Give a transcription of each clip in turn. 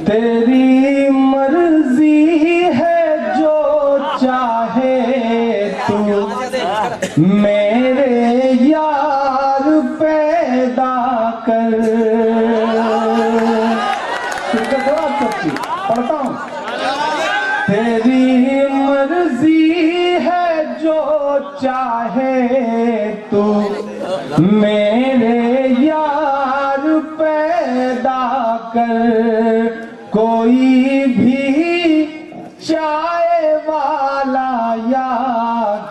तेरी मर्जी है जो चाहे तू मेरे यार पैदा कर। पढ़ता हूँ। तेरी मर्जी है जो चाहे तू मेरे यार पैदा कर। कोई भी चाय वाला या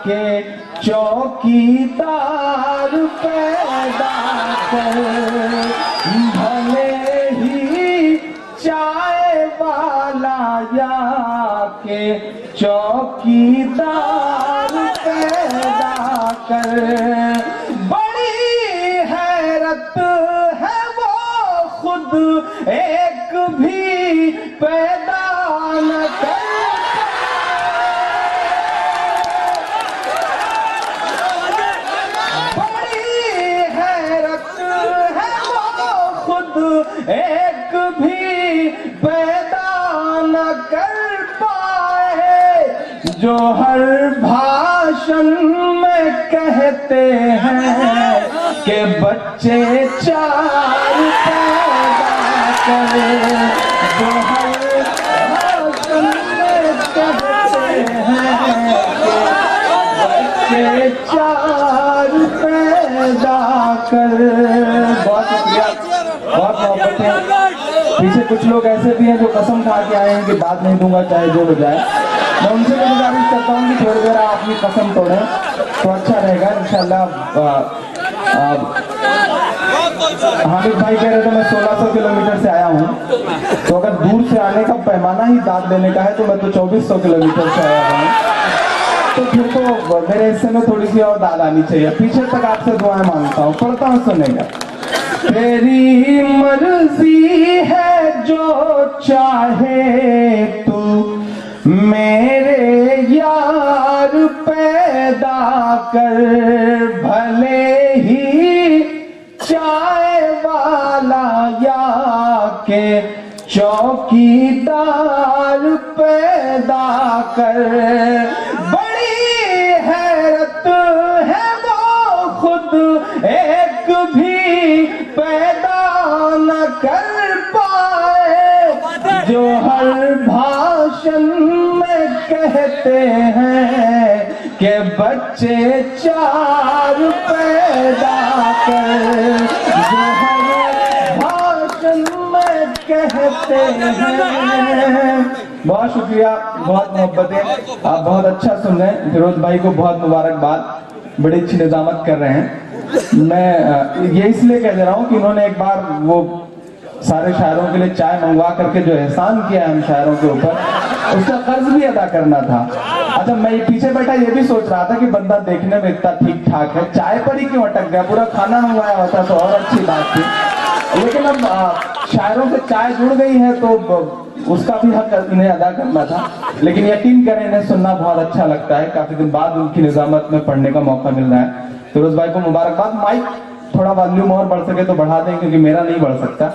के चौकीदार पैदा कर। भले ही चाय वाला या के चौकीदार पैदा कर। बड़ी हैरत है वो खुद एक भी पैदा न कर। बड़ी हैरत है वो खुद एक भी पैदा न कर पाए। जो हर भाषण में कहते हैं कि बच्चे चार पैदा करें। जो हर भाषण में कहते हैं कि बच्चे चार पैदा कर। बहुत शुक्रिया, बहुत मोहब्बत है। पीछे कुछ लोग ऐसे भी हैं जो कसम खा के आए हैं कि बात नहीं दूंगा चाहे जो हो जाए। मैं उनसे भी गुजारिश करता हूँ कि थोड़ी देर आप अपनी कसम तोड़ें तो अच्छा रहेगा इंशाल्लाह। हामिद भाई कह रहे थे मैं 1600 किलोमीटर से आया हूँ, तो अगर दूर से आने का पैमाना ही दाद देने का है तो मैं तो 2400 किलोमीटर से आया हूँ। तो फिर तो मेरे हिस्से में थोड़ी सी और दाद आनी चाहिए। पीछे तक आपसे दुआएं मांगता हूँ, पढ़ता हूँ, सुनेगा। तेरी मर्जी है जो चाहे तू मेरे यार पैदा कर। भले ही चाय वाला या के चौकीदार पैदा कर। बड़ी हैरत है वो खुद एक भी पैदा न कर पाए। जो हर भाषण में कहते हैं कि बच्चे चार पैदा कर। जो हर भाषण में कहते हैं। बहुत शुक्रिया, बहुत मोहब्बत है। आप बहुत अच्छा सुन रहे हैं। फिरोज भाई को बहुत मुबारकबाद, बड़ी अच्छी निजामत कर रहे हैं। मैं ये इसलिए कह दे रहा हूँ कि उन्होंने एक बार वो सारे शायरों के लिए चाय मंगवा करके जो एहसान किया है हम शायरों के ऊपर, उसका कर्ज भी अदा करना था। अच्छा, मैं ये पीछे बैठा ये भी सोच रहा था कि बंदा देखने में इतना ठीक ठाक है, चाय पर ही क्यों अटक गया, पूरा खाना मंगवाया होता तो और अच्छी बात थी। लेकिन अब शायरों से चाय जुड़ गई है तो उसका भी हक इन्हें अदा करना था। लेकिन यकीन करें इन्हें सुनना बहुत अच्छा लगता है। काफी दिन बाद उनकी निजामत में पढ़ने का मौका मिल रहा है। फिरोज भाई को मुबारकबाद। माइक थोड़ा वॉल्यूम और बढ़ सके तो बढ़ा दें, क्योंकि मेरा नहीं बढ़ सकता,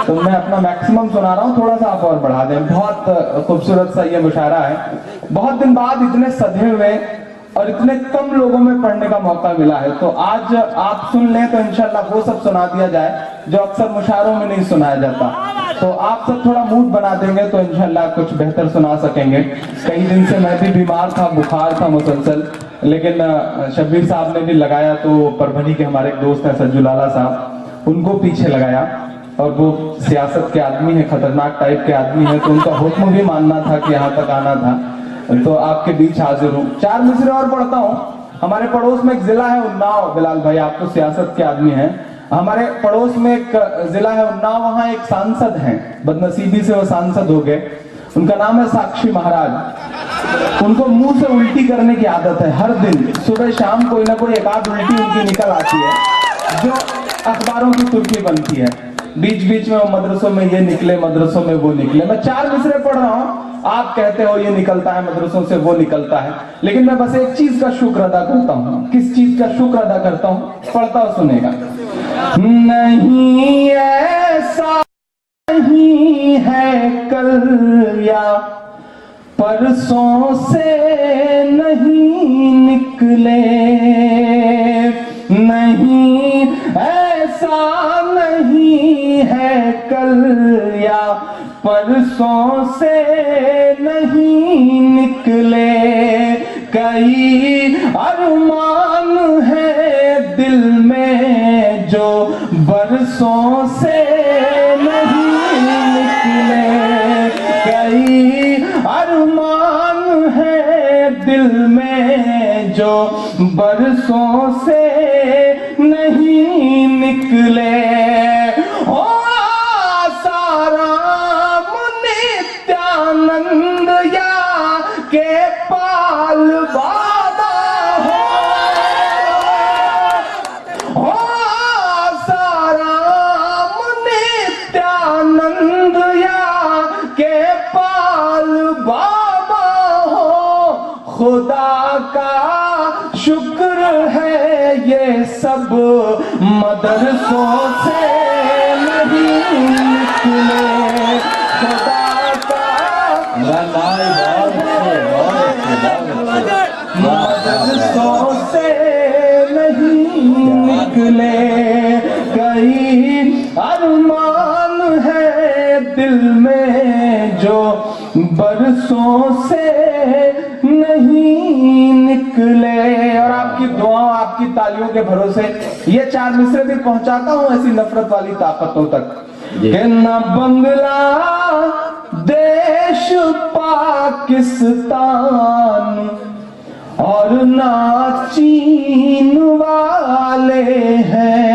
तो मैं अपना मैक्सिमम सुना रहा हूँ, थोड़ा सा आप और बढ़ा दें। बहुत खूबसूरत सा ये मुशायरा है। बहुत दिन बाद इतने सधे हुए और इतने कम लोगों में पढ़ने का मौका मिला है, तो आज आप सुन लें तो इंशाल्लाह वो सब सुना दिया जाए जो अक्सर मुशायरों में नहीं सुनाया जाता। तो आप सब थोड़ा मूड बना देंगे तो इंशाल्लाह कुछ बेहतर सुना सकेंगे। कई दिन से मैं भी बीमार था, बुखार था मुसलसल, लेकिन शब्बीर साहब ने भी लगाया, तो परभनी के हमारे एक दोस्त हैं सज्जुलाला साहब, उनको पीछे लगाया। और वो सियासत के आदमी है, खतरनाक टाइप के आदमी है, तो उनका हुक्म भी मानना था कि यहाँ तक आना था, तो आपके बीच हाजिर हूँ। 4 मिसरे और पढ़ता हूँ। हमारे पड़ोस में एक जिला है उन्नाव, बिलाल भाई आप तो सियासत के आदमी हैं। हमारे पड़ोस में एक जिला है उन्नाव, वहां एक सांसद हैं, बदनसीबी से वो सांसद हो गए। उनका नाम है साक्षी महाराज। उनको मुंह से उल्टी करने की आदत है, हर दिन सुबह शाम कोई ना कोई एक आध उल्टी उनकी निकल आती है जो अखबारों की सुर्खी बनती है। बीच बीच में वो मदरसों में ये निकले, मदरसों में वो निकले। मैं 4 मिसरे पढ़ रहा हूँ, आप कहते हो ये निकलता है मदरसों से, वो निकलता है, लेकिन मैं बस एक चीज का शुक्र अदा करता हूँ। किस चीज का शुक्र अदा करता हूँ, पढ़ता हूँ, सुनेगा। नहीं ऐसा नहीं है कल या परसों से नहीं निकले, नहीं ऐसा नहीं है कल या परसों से नहीं निकले। कई अरमान है दिल में जो बरसों से नहीं निकले। कई अरमान है दिल में जो बरसों से नहीं निकले। ओ साराम नित्यानंद या के पाल बाबा हो, साराम नित्यानंद या के पाल बाबा हो। खुदा का शुक्र है ये सब मदरसों से नहीं निकले। खुदा का मदरसों से नहीं निकले। कई अरमान है दिल में जो बरसों से नहीं निकले। और आपकी दुआओं आपकी तालियों के भरोसे ये 4 मिसरे भी पहुंचाता हूं ऐसी नफरत वाली ताकतों तक कि न बंगला देश पाकिस्तान और ना चीन वाले हैं।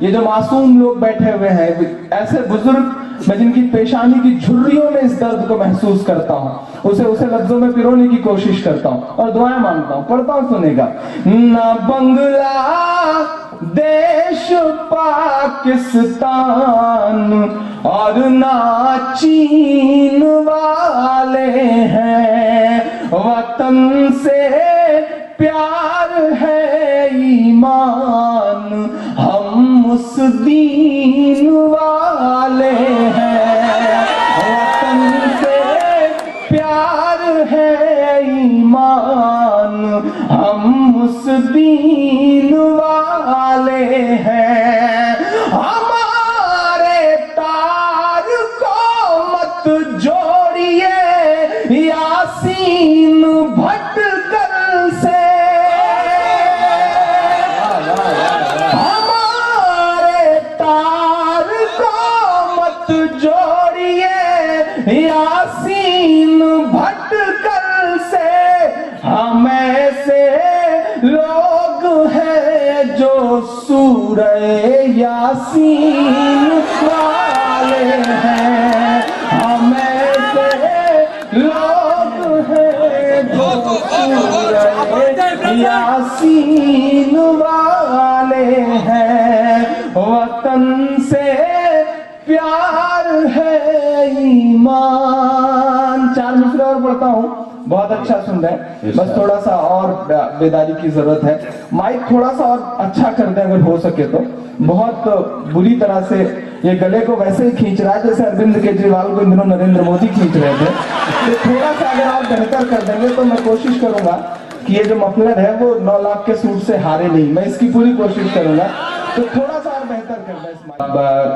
ये जो मासूम लोग बैठे हुए हैं, ऐसे बुजुर्ग, मैं जिनकी पेशानी की झुर्रियों में इस दर्द को महसूस करता हूं, उसे लफ्जों में पिरोने की कोशिश करता हूं और दुआएं मांगता हूं, पढ़ता हूं, सुनेगा। ना बंगला देश पाकिस्तान और ना चीन वाले हैं। वतन से प्यार है ईमान हम उस दीन वाले हैं। वतन से प्यार है ईमान हम उस दीन वाले हैं। हमारे तार को मत जोड़िए यासीन भटकल से। हमारे तार को मत जोड़िए यासीन भटकल से। हम ऐसे लोग हैं जो सूरह यासीन वाले हैं। हम ऐसे लोग हैं जो सूरह यासीन वाले हैं। वतन से प्यार है ईमान। 4 मिसरे और पढ़ता हूं, बहुत अच्छा सुन रहे हैं, बस थोड़ा सा और बेदारी की जरूरत है। माइक थोड़ा सा और अच्छा कर दें अगर हो सके तो। बहुत बुरी तरह से ये गले को वैसे ही खींच रहा है जैसे अरविंद केजरीवाल को इन दिनों नरेंद्र मोदी खींच रहे थे। तो थोड़ा सा अगर आप बेहतर कर देंगे तो मैं कोशिश करूंगा कि ये जो मफलर है वो 9 लाख के सूट से हारे नहीं, मैं इसकी पूरी कोशिश करूंगा। तो थोड़ा सा और बेहतर कर दें।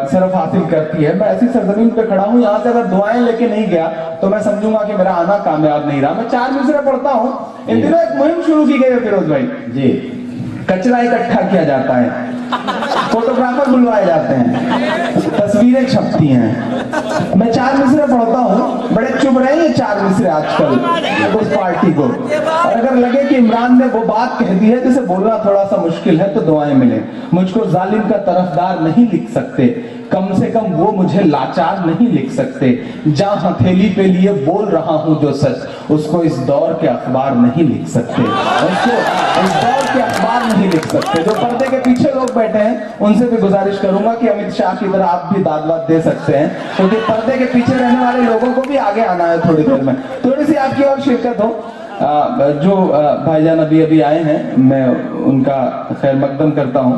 सिर्फ हासिल करती है। मैं ऐसी सरजमीन पे खड़ा हूँ, यहाँ से अगर दुआएं लेके नहीं गया तो मैं समझूंगा कि मेरा आना कामयाब नहीं रहा। मैं 4 मिसरे पढ़ता हूँ। इन दिनों एक मुहिम शुरू की गई है फिरोज भाई जी, कचरा इकट्ठा किया जाता है, फोटोग्राफर बुलवाए जाते हैं, तस्वीरें छपती हैं। मैं 4 मिसरे पढ़ता हूँ, बड़े चुभ रहे हैं ये 4 मिसरे आजकल उस पार्टी को। और अगर लगे कि इमरान ने वो बात कह दी है जिसे बोलना थोड़ा सा मुश्किल है तो दुआएं मिले। मुझको जालिम का तरफदार नहीं लिख सकते, कम से कम वो मुझे लाचार नहीं लिख सकते। जहां हथेली पे लिए बोल रहा हूं जो सच, उसको इस दौर के अखबार नहीं लिख सकते। उसको इस दौर के अखबार नहीं लिख सकते। जो पर्दे के पीछे लोग बैठे हैं उनसे भी गुजारिश करूंगा कि अमित शाह की तरह आप भी दाद दे सकते हैं, क्योंकि पर्दे के पीछे रहने वाले लोगों को भी आगे आना है थोड़ी देर में। थोड़ी सी आपकी और शिरकत हो। जो भाईजान अभी आए हैं, मैं उनका खैर मकदम करता हूँ।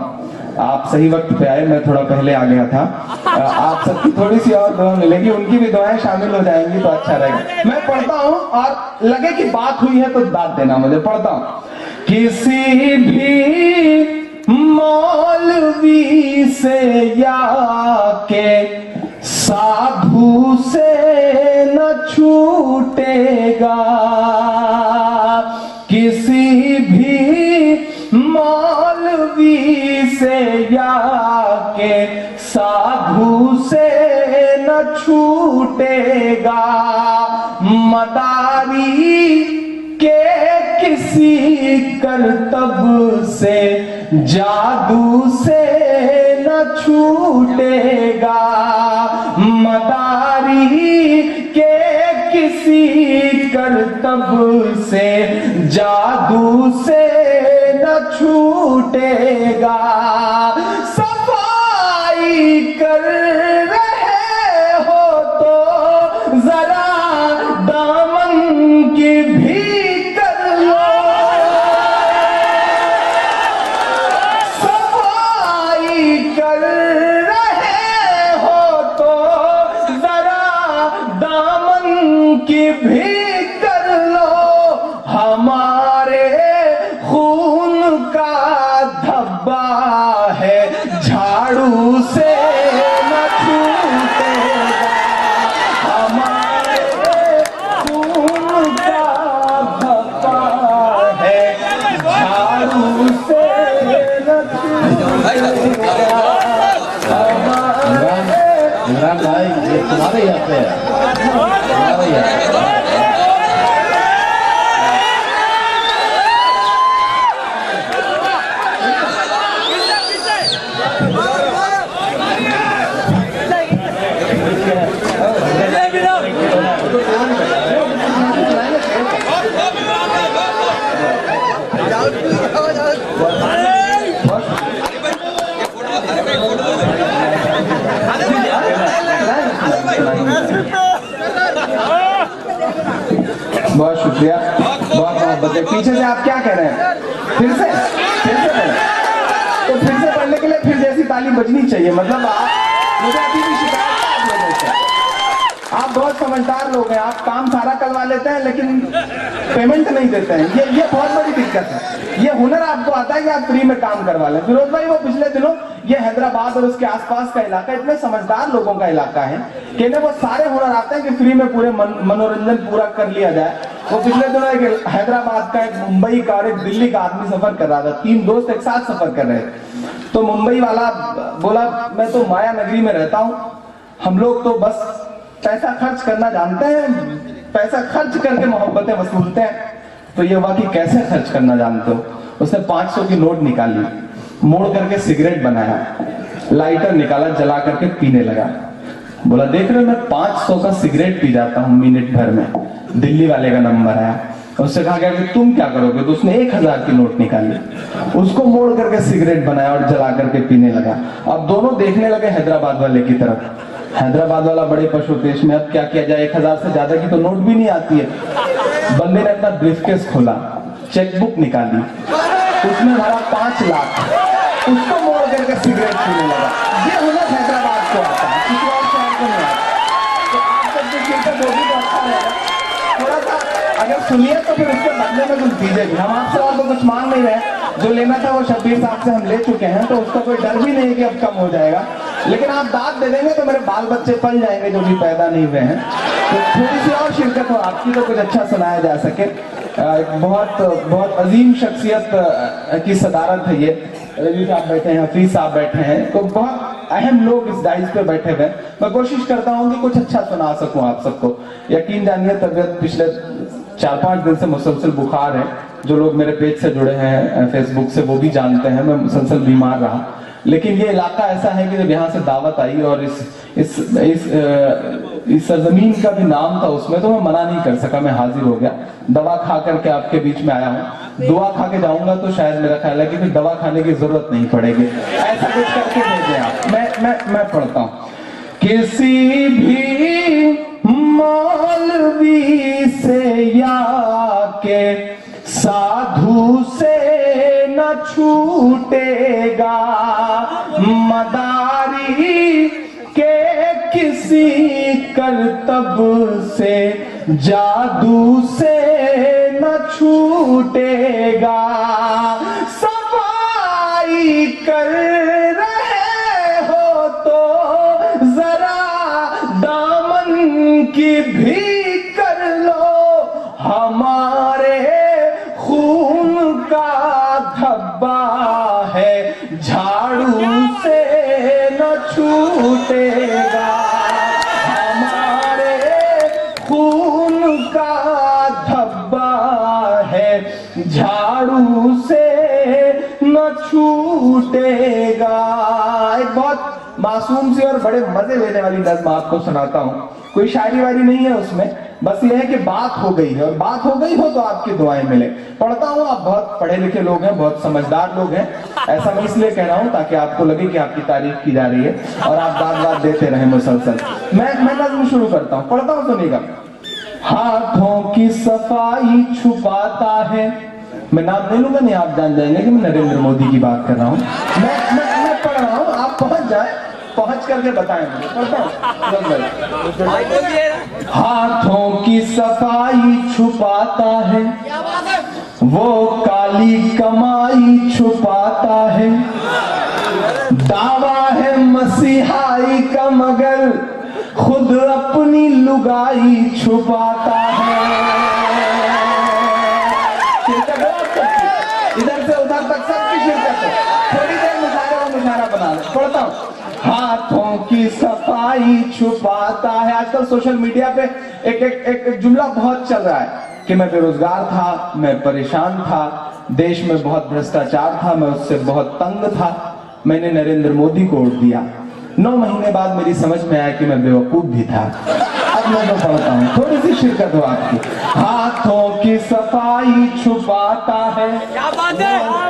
आप सही वक्त पे आए, मैं थोड़ा पहले आ गया था। आप सबकी थोड़ी सी और दुआ मिलेगी, उनकी भी दुआएं शामिल हो जाएंगी तो अच्छा रहेगा। मैं पढ़ता हूँ और लगे कि बात हुई है तो दाद देना मुझे। पढ़ता हूँ। किसी भी मौलवी से या के साधु से न छूटेगा, किसी भी मौलवी से या के साधु से न छूटेगा, मदारी के किसी करतब से जादू से न छूटेगा, मदारी के किसी करतब से जादू से न छूटेगा, सफाई कर रहे हो तो जरा दामन की भी कर लो, सफाई कर रहे हो तो जरा दामन की भी कर लो, हमारे खून का धब्बा है झाड़ू से न छूटेगा, हमारे खून का धब्बा है झाड़ू से न छूटेगा, इमरान भाई ये तुम्हारे यहाँ पे है, तुम्हारे यहाँ। बहुत शुक्रिया, बहुत मोहब्बत है। पीछे से आप क्या कह रहे हैं? फिर से पढ़ें। तो फिर से पढ़ने के लिए फिर जैसी ताली बजनी चाहिए। मतलब आप मुझे अभी भी शिकायत है आप लोगों से। आप बहुत समझदार लोग हैं, आप काम सारा करवा लेते हैं लेकिन पेमेंट नहीं देते हैं। ये बहुत बड़ी दिक्कत है। ये हुनर आपको आता है कि आप फ्री में काम करवा लें। फिरोज भाई, वो पिछले दिनों ये हैदराबाद और उसके आसपास का इलाका इतने समझदार लोगों का इलाका है कि वो सारे हुनर आते हैं कि फ्री में पूरे मनोरंजन पूरा कर लिया जाए। वो पिछले दिनों एक हैदराबाद का, एक मुंबई का और एक दिल्ली का आदमी सफर कर रहा था। 3 दोस्त एक साथ सफर कर रहे थे। तो मुंबई वाला बोला, मैं तो माया नगरी में रहता हूँ, हम लोग तो बस पैसा खर्च करना जानते हैं, पैसा खर्च करके मोहब्बतें वसूलते हैं। तो ये हुआ कि कैसे खर्च करना जानते हो? उसने 500 की नोट निकाली, मोड़ करके सिगरेट बनाया, लाइटर निकाला, जला करके पीने लगा। बोला, देख रहे हो मैं 500 का सिगरेट पी जाता हूँ मिनट भर में। दिल्ली वाले का नंबर आया, उससे कहा गया कि तुम क्या करोगे? तो उसने 1000 की नोट निकाली, उसको मोड़ करके सिगरेट बनाया और जला करके पीने लगा। अब दोनों देखने लगे हैदराबाद वाले की तरफ। हैदराबाद वाला बड़े पशुपेश में, अब क्या किया जाए, 1000 से ज्यादा की तो नोट भी नहीं आती है। बंदे ने अपना ब्रीफकेस खोला, चेकबुक निकाली, उसमें भरा 5 लाख, उसको मोड़ करके सिगरेट पीने लगा। ये हुनर हैदराबाद को आता है, किसी और शहर को नहीं आता। तो आप सब जो चिंतन वो भी तो अच्छा रहेगा। थोड़ा सा अगर सुनिए तो फिर उसके बदले में कुछ दीजिए। हम आपसे और तो कुछ मांग नहीं रहे, जो लेना था वो शब्बीर साहब से हम ले चुके हैं, तो उसका कोई डर भी नहीं कि अब कम हो जाएगा। लेकिन आप दाद दे देंगे तो मेरे बाल बच्चे पल जाएंगे जो भी पैदा नहीं हुए हैं। तो थोड़ी सी और शिरकत हो आपकी तो कुछ अच्छा सुनाया जा सके। बहुत अजीम शख्सियत की सदारत है ये। रवि साहब बैठे हैं, हफीज साहब बैठे हैं, तो बहुत अहम लोग इस डाइस पे बैठे हुए। मैं कोशिश करता हूँ कि कुछ अच्छा सुना सकूं आप सबको। यकीन जानिए, तबियत पिछले 4-5 दिन से मुसलसल बुखार है। जो लोग मेरे पेज से जुड़े हैं फेसबुक से वो भी जानते हैं, मैं मुसलसल बीमार रहा। लेकिन ये इलाका ऐसा है कि जब यहाँ से दावत आई और इस सरजमीन का भी नाम था उसमें, तो मैं मना नहीं कर सका, मैं हाजिर हो गया। दवा खा करके आपके बीच में आया हूँ। दुआ खा के जाऊंगा तो शायद मेरा ख्याल है कि फिर दवा खाने की जरूरत नहीं पड़ेगी। ऐसा कुछ करके भेजें आप। मैं पढ़ता हूँ। किसी भी मौलवी से या के साधु से न छूटेगा, मदारी के किसी करतब से जादू से न छूटेगा। सफाई कर रहे हो तो जरा दामन की भी कर लो, हमारे खून का धब्बा है झाड़ू से न छूटेगा। हमारे खून का धब्बा है झाड़ू से न छूटेगा। एक बहुत मासूम सी और बड़े मजे लेने वाली नज़्म आपको सुनाता हूं। कोई शायरी वारी नहीं है उसमें, बस ये है कि बात हो गई है, और बात हो गई हो तो आपकी दुआएं मिले। पढ़ता हूं, आप बहुत पढ़े लिखे लोग हैं, बहुत समझदार लोग हैं, ऐसा मैं इसलिए कह रहा हूं ताकि आपको लगे कि आपकी तारीफ की जा रही है और आप दाद देते रहे मुसलसल। मैं नज़्म शुरू करता हूं, पढ़ता हूं, सुनिएगा। हाथों की सफाई छुपाता है, मैं नाम नहीं लूंगा, नहीं आप जान जाएंगे कि मैं नरेंद्र मोदी की बात कर रहा हूं। मैं पढ़ रहा हूं, आप पहुंच जाए, पहुंच करके बताएं मुझे। पढ़ता हूं। हाथों की सफाई छुपाता है, वो काली कमाई छुपाता है। दावा है मसीहाई का मगर खुद अपनी लुगाई छुपाता है। इधर से उधर तक सबकी शिरकत है, थोड़ी देर मुशायरा बना ले। पढ़ता हूं। हाथों की सफाई छुपाता है। आजकल सोशल मीडिया पे एक जुमला बहुत चल रहा है कि मैं बेरोजगार था, मैं परेशान था, देश में बहुत भ्रष्टाचार था, मैं उससे बहुत तंग था, मैंने नरेंद्र मोदी को वोट दिया। 9 महीने बाद मेरी समझ में आया कि मैं बेवकूफ भी था। अब मैं तो पढ़ता हूँ, थोड़ी सी शिरकत हो आपकी। हाथों की सफाई छुपाता है,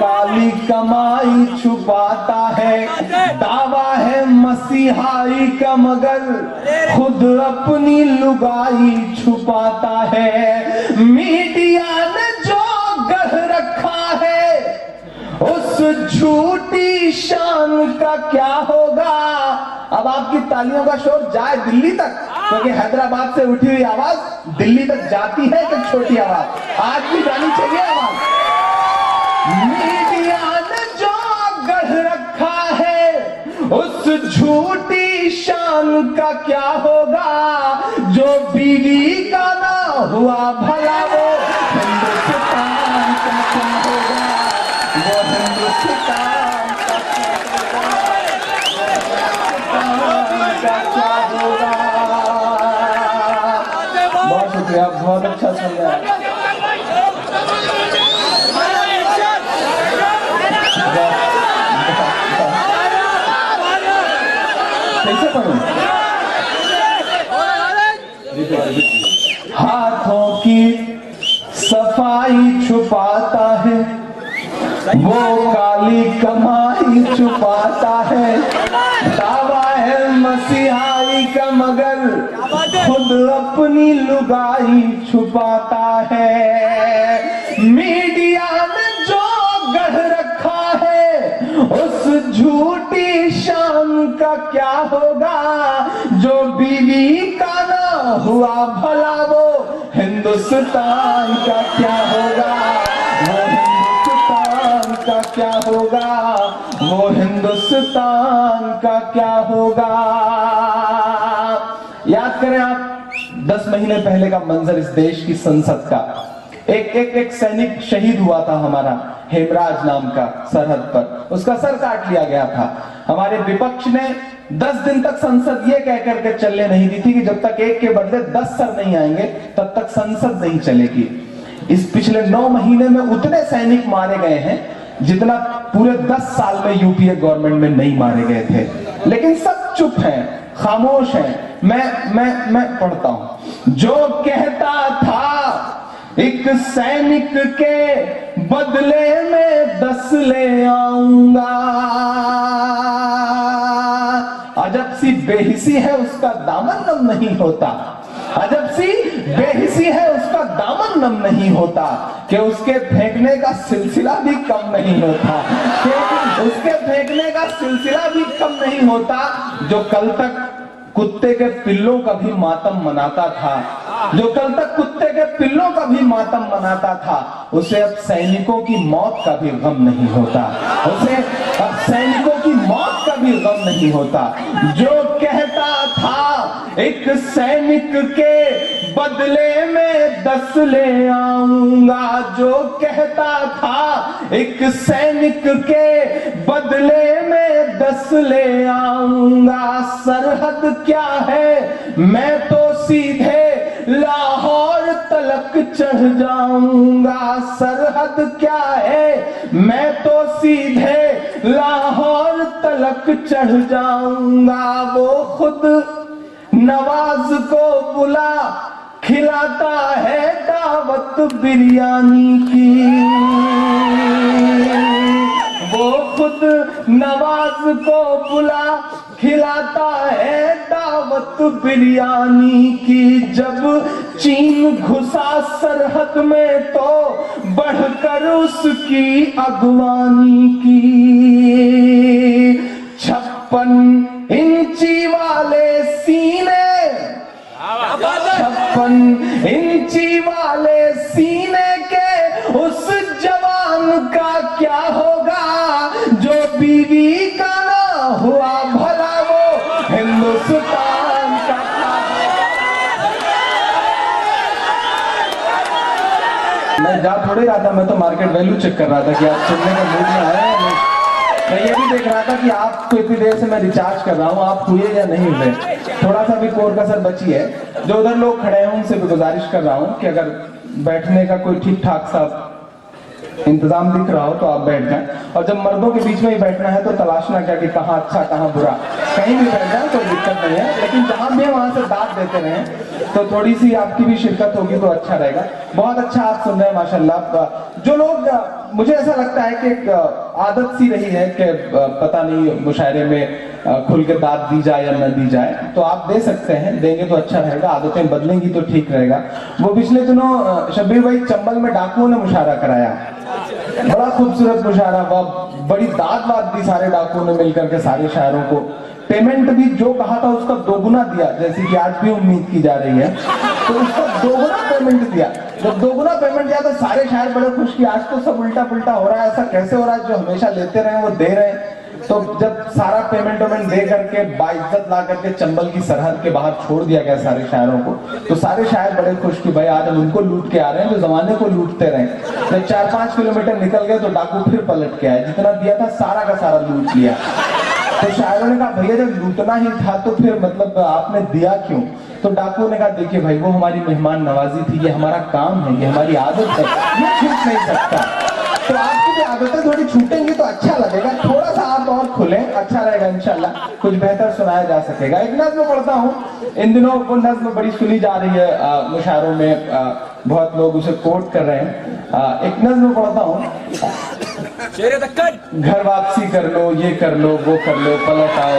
काली कमाई छुपाता है। दावा है मसीहाई का मगर खुद अपनी लुगाई छुपाता है। मीडिया ने जो गढ़ रखा है उस झूठी शान का क्या होगा। अब आपकी तालियों का शोर जाए दिल्ली तक, क्योंकि हैदराबाद से उठी हुई आवाज दिल्ली तक जाती है। एक छोटी आवाज आज भी जानी चाहिए आवाज। मीडिया ने जो गढ़ रखा है उस झूठी शान का क्या होगा। जो बीवी का ना हुआ भला वो हिंदुस्तान का क्या होगा। वो हिंदुस्तान का क्या होगा। बहुत शुक्रिया, बहुत अच्छा सुन रहा है। कैसे पढ़ूं? हाथों की सफाई छुपाता है, वो काली कमाई छुपाता है। दावा है मसीहाई का मगर खुद अपनी लुगाई छुपाता है। मीडिया ने जो गढ़ रखा है उस झूठी शान का क्या होगा। जो बीवी का ना हुआ भला वो हिंदुस्तान का क्या होगा। वो हिंदुस्तान का क्या होगा। वो हिंदुस्तान का क्या होगा। याद करें आप 10 महीने पहले का मंजर इस देश की संसद का। एक सैनिक शहीद हुआ था हमारा, हेमराज नाम का, सरहद पर। उसका सर काट लिया गया था। हमारे विपक्ष ने 10 दिन तक संसद ये कह करके चलने नहीं दी थी कि जब तक एक के बदले 10 सर नहीं आएंगे तब तक संसद नहीं चलेगी। इस पिछले 9 महीने में उतने सैनिक मारे गए हैं जितना पूरे 10 साल में यूपीए गवर्नमेंट में नहीं मारे गए थे। लेकिन सब चुप हैं, खामोश हैं। मैं पढ़ता हूं। जो कहता था एक सैनिक के बदले में 10 ले आऊंगा। अजब सी बेहिसी है उसका दामन नम नहीं होता। अजब सी बेहिसी है उसका उसका दामन नम नहीं होता, कि उसके फेंकने का सिलसिला भी कम नहीं होता, कि उसके फेंकने का सिलसिला भी कम नहीं होता। जो कल तक कुत्ते के पिल्लों का भी मातम मनाता था, जो कल तक कुत्ते के पिल्लों का भी मातम मनाता था, उसे अब सैनिकों की मौत का भी गम नहीं होता, उसे अब सैनिकों की मौत का भी गम नहीं होता। जो कहता था एक सैनिक के बदले में 10 ले आऊंगा, जो कहता था एक सैनिक के बदले में 10 ले आऊंगा। सरहद क्या है, मैं तो सीधे लाहौर तलक चढ़ जाऊंगा। सरहद क्या है, मैं तो सीधे लाहौर तलक चढ़ जाऊंगा। वो खुद नवाज को बुला खिलाता है दावत बिरयानी की, वो खुद नवाज को बुला खिलाता है दावत बिरयानी की। जब चीन घुसा सरहद में तो बढ़कर उसकी अगवानी की। 56 इंची वाले सीने, 56 इंची वाले सीने के उस जवान का क्या होगा, जो बीवी का ना हुआ भला वो हिंदुस्तान का। मैं जा थोड़े रहा था, मैं तो मार्केट वैल्यू चेक कर रहा था कि आप सुनने का मूड में आए या नहीं। मैं ये भी देख रहा था कि आपको इतनी देर से मैं रिचार्ज कर रहा हूँ, आप हुए या नहीं हुए। थोड़ा सा भी कोर कसर बची है। जो उधर लोग खड़े हैं उनसे भी गुजारिश कर रहा हूँ कि अगर बैठने का कोई ठीक ठाक सा इंतजाम दिख रहा हो तो आप बैठ जाएं। और जब मर्दों के बीच में ही बैठना है तो तलाशना क्या कि कहाँ अच्छा कहाँ बुरा, कहीं भी बैठ जाए कोई दिक्कत नहीं है, लेकिन जहां भी वहां से दाद देते रहे तो थोड़ी सी आपकी भी शिरकत होगी तो अच्छा रहेगा। बहुत अच्छा आप सुन रहे हैं माशाल्लाह। जो लोग, मुझे ऐसा लगता है कि एक आदत सी रही है कि पता नहीं मुशायरे में खुल के दाद दी जाए या न दी जाए, तो आप दे सकते हैं, देंगे तो अच्छा रहेगा, आदतें बदलेंगी तो ठीक रहेगा। वो पिछले दिनों शब्बीर भाई चंबल में डाकुओं ने मुशायरा कराया, बड़ा खूबसूरत मुशायरा, बड़ी दाद वाद दी सारे डाकुओं ने मिलकर के सारे शायरों को। पेमेंट भी जो कहा था उसका दोगुना दिया, जैसे कि आज भी उम्मीद की जा रही है, तो उसका दोगुना पेमेंट दिया। जब दोगुना पेमेंट दिया तो सारे शायर बड़े खुश कि आज तो सब उल्टा पुल्टा हो रहा है, ऐसा कैसे हो रहा है, जो हमेशा लेते रहे वो दे रहे हैं। तो जब सारा पेमेंट वेमेंट दे करके बाइज्जत ला करके चंबल की सरहद के बाहर छोड़ दिया गया सारे शायरों को, तो सारे शायर बड़े खुश कि भाई आज हम उनको लूट के आ रहे हैं जो जमाने को लूटते रहे। जब 4-5 किलोमीटर निकल गए तो डाकू फिर पलट के आए, जितना दिया था सारा का सारा लूट लिया। तो शायरों ने कहा भैया जब लूटना ही था तो फिर मतलब आपने दिया क्यों? तो डाकुओं ने कहा देखिए भाई वो हमारी मेहमान नवाजी थी, ये हमारा काम है, ये हमारी आदत है, ये छूट नहीं सकता। तो आपकी भी आदतें थोड़ी छूटेंगी तो अच्छा लगेगा, थोड़ा सा आप और खुलें, अच्छा रहेगा, इंशाल्लाह कुछ बेहतर सुनाया जा सकेगा। एक नज़्म पढ़ता हूँ, इन दिनों वो नज़्म बड़ी सुनी जा रही है मुशायरों में, बहुत लोग उसे कोट कर रहे हैं। एक नज़्म पढ़ता हूँ, घर वापसी कर लो, ये कर लो, वो कर लो, पलट आओ।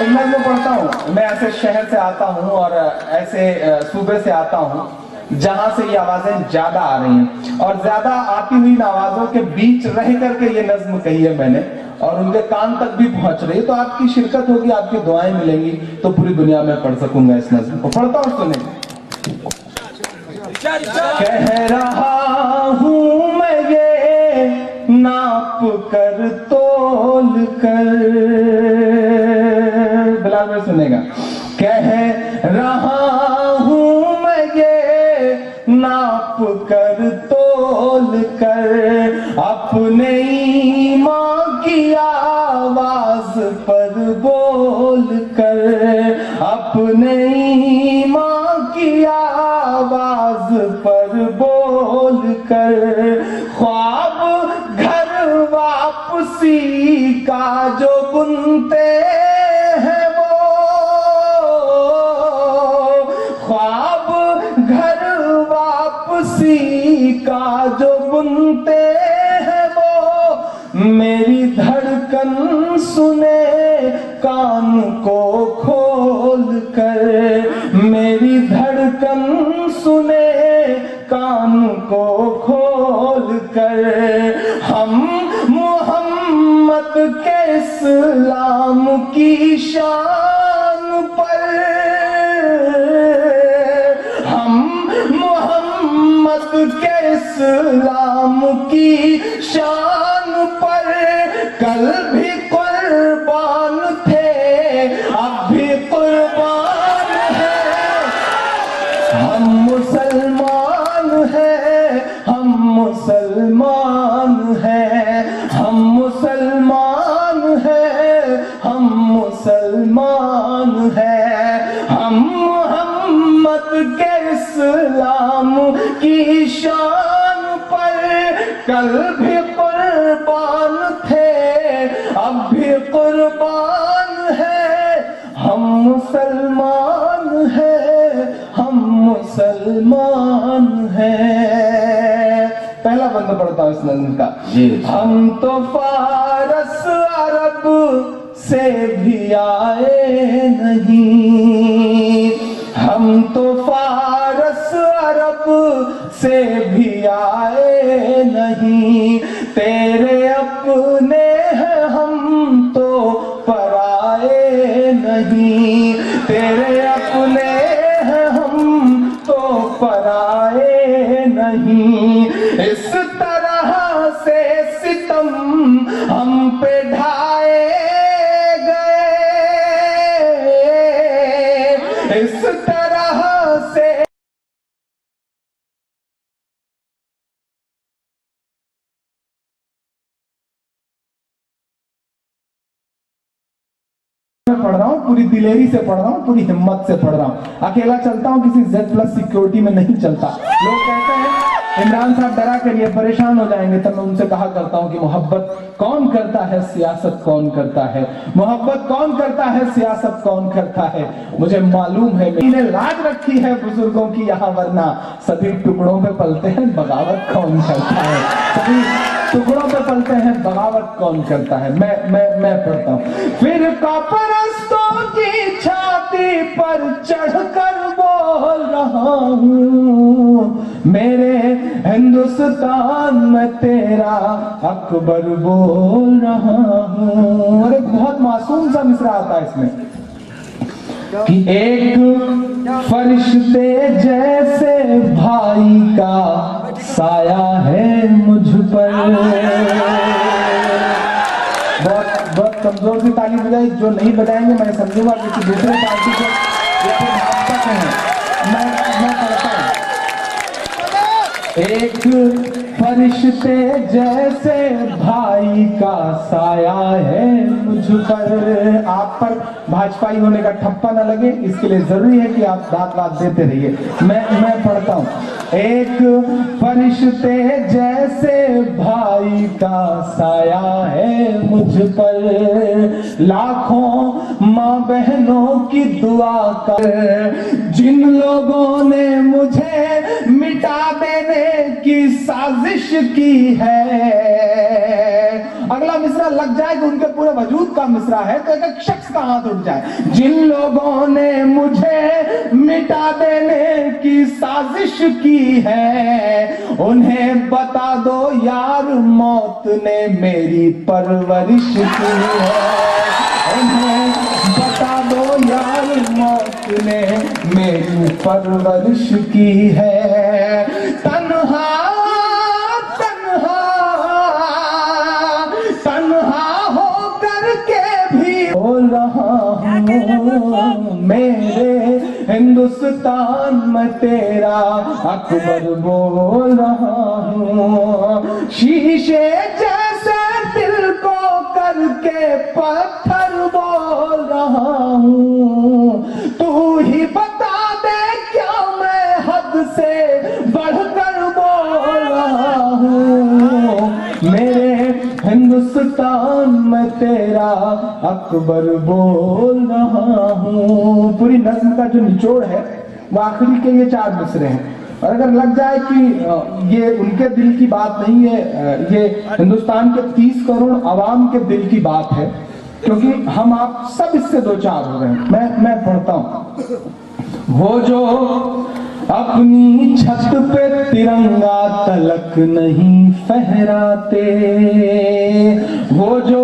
एक नज़्म पढ़ता हूँ। मैं ऐसे शहर से आता हूँ और ऐसे सूबे से आता हूँ जहां से ये आवाजें ज्यादा आ रही हैं, और ज्यादा आती हुई इन आवाजों के बीच रह करके ये नज्म कही है मैंने, और उनके कान तक भी पहुंच रही है। तो आपकी शिरकत होगी, आपकी दुआएं मिलेंगी, तो पूरी दुनिया में पढ़ सकूंगा इस नज्म को। पढ़ता हूँ, सुने। कह रहा हूं मैं ये नाप कर तोल कर, बिलाल में सुनेगा। कह रहा हूं मैं ये नाप कर तोल कर, अपने ईमान की आवाज पर बोल कर, अपने ईमान की आवाज पर बोल कर, ख्वाब घर वापसी का जो बुनते हैं वो, ख्वाब घर वापसी का जो बुनते हैं वो, मेरी धड़कन सुने कान को खोल कर, मेरी धड़कन सुने कान इस्लाम की शान पर हम मोहम्मद के इस्लाम की शान पर कल भी कुर्बान थे, अब भी कुर्बान है। हम मुसलमान हैं, हम मुसलमान हैं, हम मुसलमान हैं, हम मुसलमान हैं। हम मोहम्मद के इस्लाम की शान पर कल भी कुर्बान थे, अब भी कुर्बान है। हम मुसलमान हैं, हम मुसलमान हैं। पहला बंद पड़ता है इस नज़्म का। हम तो फारस अरब से भी आए नहीं, हम तो फारस अरब से भी आए नहीं। तेरे अपने हैं हम तो पराए नहीं, तेरे अपने हैं हम तो पराए नहीं। इस तरह से सितम हम पे ढाए गए, इस तरह से पढ़ रहा हूँ, पूरी दिलेरी से पढ़ रहा हूँ, पूरी हिम्मत से पढ़ रहा हूँ। अकेला चलता हूँ, किसी Z+ सिक्योरिटी में नहीं चलता। लोग कहते हैं इमरान साहब डरा करिए, परेशान हो जाएंगे, तब मैं उनसे कहा करता हूँ कि मोहब्बत कौन करता है, सियासत कौन करता है। मोहब्बत कौन करता है, सियासत कौन करता है, मुझे मालूम है। मैंने लाज रखी है बुजुर्गों की यहाँ, वरना सभी टुकड़ों पे पलते हैं, बगावत कौन करता है। सभी टुकड़ों पे पलते हैं, बगावत कौन करता है। मैं पढ़ता हूँ। फिर परस्तों की छाती पर चढ़कर बोल रहा हूँ, मेरे हिंदुस्तान में तेरा अकबर बोल रहा हूँ। और एक बहुत मासूम सा मिसरा आता है इसमें कि एक फरिश्ते जैसे भाई का साया है मुझ पर। बहुत कमजोर सी ताली बजाई, जो नहीं बजाएंगे मैं समझूंगा किसी दूसरे पार्टी को भाजपा के हैं। मैं पढ़ता हूं। एक फरिश्ते जैसे भाई का साया है मुझ पर। आप पर भाजपाई होने का ठप्पा न लगे, इसके लिए जरूरी है कि आप दाद देते रहिए। मैं पढ़ता हूं। एक फरिश्ते जैसे भाई का साया है मुझ पर, लाखों माँ बहनों की दुआ कर, जिन लोगों ने मुझे मिटा देने की साजिश की है। अगला मिसरा लग जाए कि उनके पूरे वजूद का मिसरा है, तो एक शख्स का हाथ उठ जाए। जिन लोगों ने मुझे मिटा देने की साजिश की है, उन्हें बता दो यार मौत ने मेरी परवरिश की है। उन्हें बता दो यार मौत ने मेरी परवरिश की है। तन्हा होकर के भी बोल रहा हूँ, मेरे हिंदुस्तान में तेरा अकबर बोल रहा हूँ। शीशे जैसे दिल को करके पत्थर बोल रहा हूँ। तू ही बता दे क्या मैं हद से बढ़कर बोल रहा हूँ। मेरे हिंदुस्तान में तेरा अकबर बोल रहा हूँ। पूरी नज़्म का जो निचोड़ है वो आखिरी के ये 4 मिसरे हैं। और अगर लग जाए कि ये उनके दिल की बात नहीं है, ये हिंदुस्तान के 30 करोड़ आवाम के दिल की बात है, क्योंकि हम आप सब इससे 2-4 हो गए। मैं पढ़ता हूँ। वो जो अपनी छत पे तिरंगा तलक नहीं फहराते, वो जो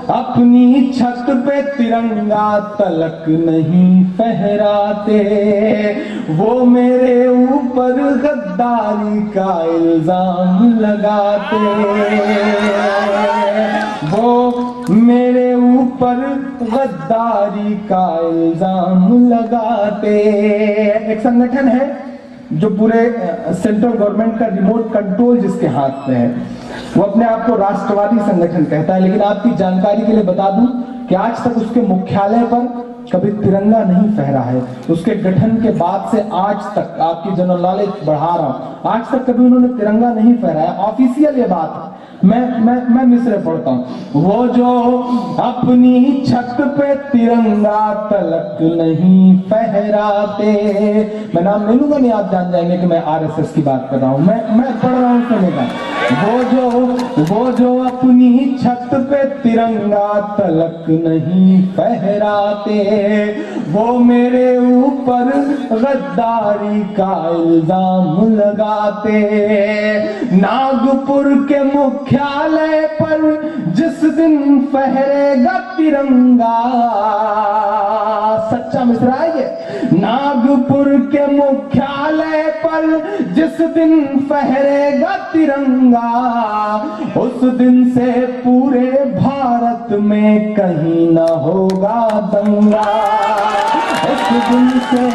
अपनी छत पे तिरंगा तलक नहीं फहराते, वो मेरे ऊपर गद्दारी का इल्जाम लगाते, वो मेरे ऊपर गद्दारी का इल्जाम लगाते। एक संगठन है जो पूरे सेंट्रल गवर्नमेंट का रिमोट कंट्रोल जिसके हाथ में है, वो अपने आप को राष्ट्रवादी संगठन कहता है, लेकिन आपकी जानकारी के लिए बता दूं कि आज तक उसके मुख्यालय पर कभी तिरंगा नहीं फहरा है। उसके गठन के बाद से आज तक, आपकी जनरल नॉलेज बढ़ा रहा हूं, आज तक कभी उन्होंने तिरंगा नहीं फहराया। ऑफिशियल ये बात है, मैं मिसरे पढ़ता हूं। वो जो अपनी छत पे तिरंगा तलक नहीं फहराते, मैं नाम नहीं लूंगा, नहीं आप जान जाएंगे कि मैं आरएसएस की बात कर रहा हूं। मैं पढ़ रहा हूं, सुनेगा। वो जो अपनी छत पे तिरंगा तलक नहीं फहराते, वो मेरे ऊपर गद्दारी का इल्जाम लगाते। नागपुर के मुख्यालय पर जिस दिन फहरेगा तिरंगा, सच्चा मिसरा है ये, नागपुर के मुख्यालय पर जिस दिन फहरेगा तिरंगा, उस दिन से पूरे भारत में कहीं न होगा दंगा, उस दिन से